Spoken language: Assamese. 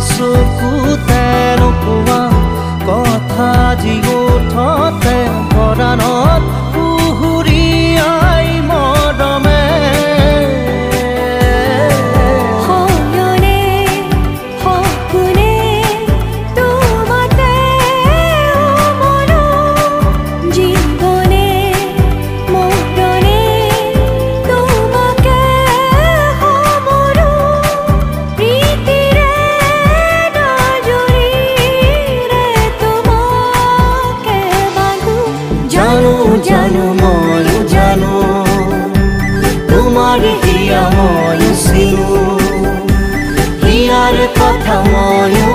চকুতে নোকোৱা কথা যি ওঠতে পৰাণত পুহুৰীয়াই মৰমে জানো ময়ো জানো তোমাৰ হিয়া ময়ো চিনো হিয়াৰ কথা ময়ো